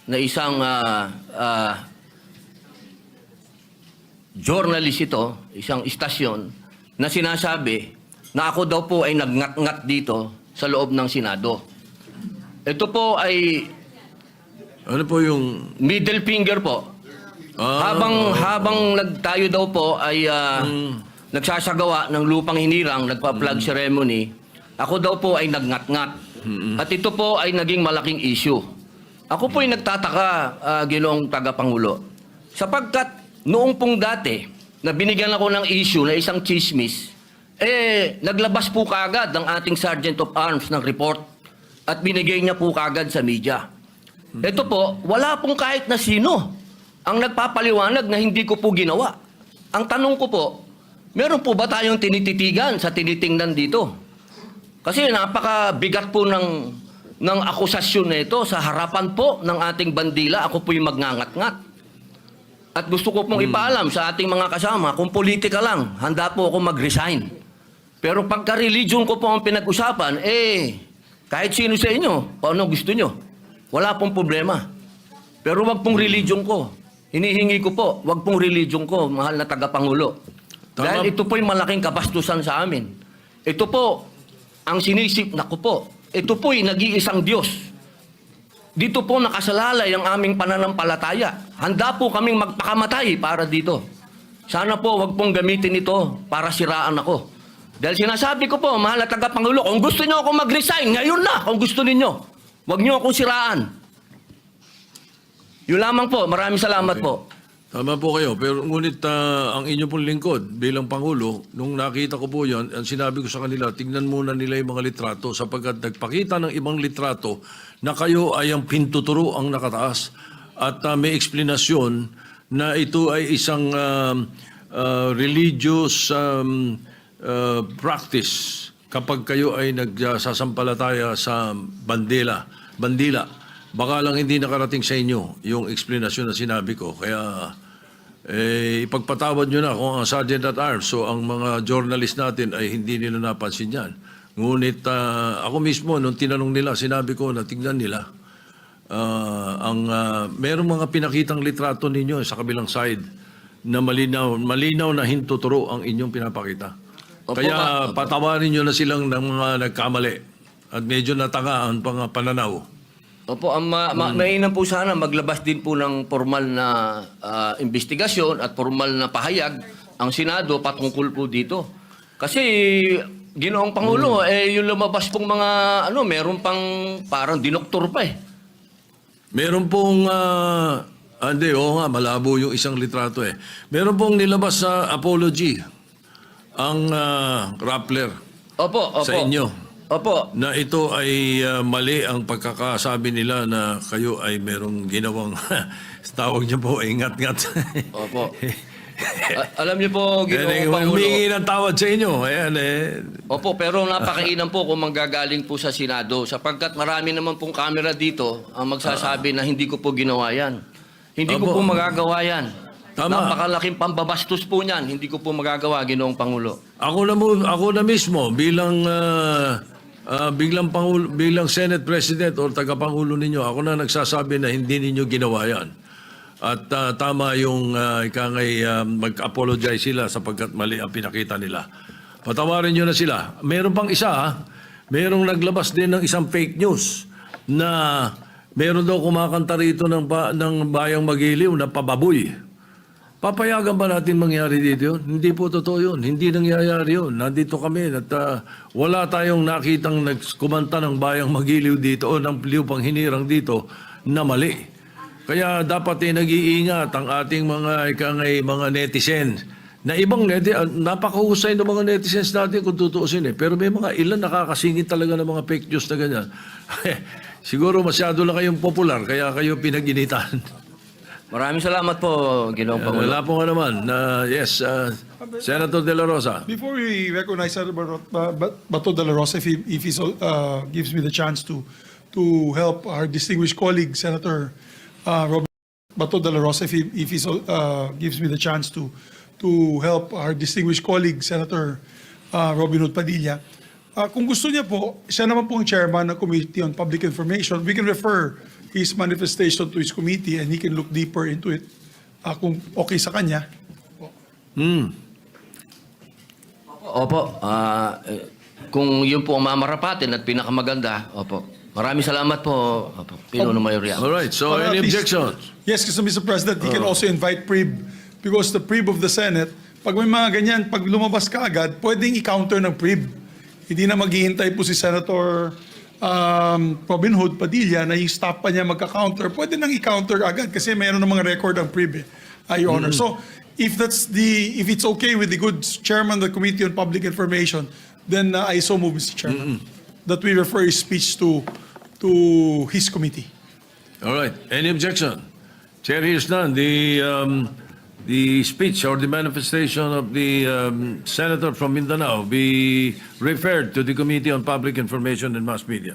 na isang journalist ito, isang istasyon, na sinasabi na ako daw po ay nagngat-ngat dito sa loob ng Senado. Ito po ay Ano po yung... middle finger po. Habang tayo daw po ay nagsasagawa ng lupang hinirang, nagpa-flag ceremony, ako daw po ay nagngat-ngat. At ito po ay naging malaking issue. Ako po ay nagtataka, Ginoong Tagapangulo, sapagkat noong pong dati na binigyan ako ng issue na isang chismis, naglabas po kaagad ng ating Sergeant of Arms ng report at binigay niya po kaagad sa media. Ito po, wala pong kahit na sino ang nagpapaliwanag na hindi ko po ginawa. Ang tanong ko po, meron po ba tayong tinititigan sa tinitingnan dito? Kasi napakabigat po ng akusasyon na ito sa harapan po ng ating bandila. Ako po yung magngangat-ngat. At gusto ko pong ipaalam sa ating mga kasama, kung politika lang, handa po ako mag-resign. Pero pagka-religion ko po ang pinag-usapan, kahit sino sa inyo, paano gusto nyo? Wala pong problema. Pero wag pong religion ko. Hinihingi ko po, wag pong religion ko, mahal na tagapangulo. Dahil ito po yung malaking kabastusan sa amin. Ito po, ang sinisip na ko po, ito po yung nag-iisang Diyos. Dito po nakasalalay ang aming pananampalataya. Handa po kaming magpakamatay para dito. Sana po wag pong gamitin ito para siraan ako. Dahil sinasabi ko po, mahal na tagapangulo, kung gusto niyo ako mag-resign, ngayon na, kung gusto ninyo. Wag niyo akong siraan. Yun lamang po. Maraming salamat po. Tama po kayo, pero ngunit ang inyo pong lingkod bilang Pangulo, nung nakita ko po yan, ang sinabi ko sa kanila, tingnan muna nila yung mga litrato sapagkat nagpakita ng ibang litrato na kayo ay ang pintuturo ang nakataas at may eksplanasyon na ito ay isang religious practice kapag kayo ay nagsasampalataya sa bandila. Baka lang hindi nakarating sa inyo yung explanation na sinabi ko. Kaya ipagpatawad nyo na kung ang Sergeant at Arms, so ang mga journalist natin ay hindi nila napansin yan. Ngunit ako mismo, nung tinanong nila, sinabi ko na tignan nila. Merong mga pinakitang litrato ninyo sa kabilang side na malinaw na hintuturo ang inyong pinapakita. Opo, Kaya patawarin nyo na silang ng mga nagkamali at medyo natanga ang pananaw. Opo, mainam po sana maglabas din po ng formal na investigasyon at formal na pahayag ang Senado patungkol po dito. Kasi, Ginoong Pangulo, yung lumabas pong mga, meron pang parang dinoktor pa eh. Meron pong, malabo yung isang litrato eh. Meron pong nilabas sa apology ang Rappler Opo. sa inyo. Opo. Na ito ay mali ang pagkakasabi nila na kayo ay merong ginawang, tawag niyo po, ingat-ngat. Opo. Alam niyo po, Ginoong Pangulo. Humingi ng tawad sa inyo. Ayan Opo, pero napakainam po kung manggagaling po sa Senado sapagkat marami naman pong kamera dito ang magsasabi na hindi ko po ginawa yan. Hindi ko po magagawa yan. Tama. Napakalaking pambabastos po niyan. Hindi ko po magagawa, Ginoong Pangulo. Ako na mismo bilang bilang Senate President o tagapangulo ninyo, ako na nagsasabi na hindi ninyo ginawa yan. At tama yung mag-apologize sila sapagkat mali ang pinakita nila. Patawarin nyo na sila. Meron pang isa, merong naglabas din ng isang fake news na meron daw kumakanta rito ng Bayang Magiliw na pababoy. Papayagan ba natin mangyari dito yun? Hindi po totoo yun. Hindi nangyayari yun. Nandito kami at wala tayong nakitang nagkumanta ng Bayang Magiliw dito o ng Lupang Hinirang dito na mali. Kaya dapat nag-iingat ang ating mga netizens. Na ibang napakahusay ng mga netizens natin kung tutuusin eh. Pero may mga ilan nakakasingit talaga ng mga fake news na ganyan. Siguro masyado lang kayong popular kaya kayo pinag-initan. Maraming salamat po, Ginoong Pangulo. Wala po nga naman. Yes, Senator De La Rosa. Before we recognize Senator Bato de la Rosa, if he gives me the chance to help our distinguished colleague, Senator Robert Bato de la Rosa, if he gives me the chance to help our distinguished colleague, Senator Robin Hood Padilla. Kung gusto niya po, siya naman po ang chairman ng Committee on Public Information, we can refer his manifestation to his committee and he can look deeper into it kung okay sa kanya. Opo, kung yun po ang mamarapatin at pinakamaganda, opo. Maraming salamat po, opo, Pinuno Mayor Yang. All right, so Para any at least- objections? Yes, kasi Mr. President, he can also invite PRIB because the PRIB of the Senate, pag may mga ganyan, pag lumabas ka agad, pwedeng i-counter ng PRIB. Hindi na maghihintay po si Senator Robin Hood Padilla na i-stop pa niya magka-counter. Pwede nang i-counter agad kasi mayroon ng mga record ang PRIB, Your Honor. So, if it's okay with the good chairman of the Committee on Public Information, then I so move, Mr. Chairman, that we refer his speech to his committee. All right, any objection? Chair hears none. The speech or the manifestation of the senator from Mindanao be referred to the Committee on Public Information and Mass Media.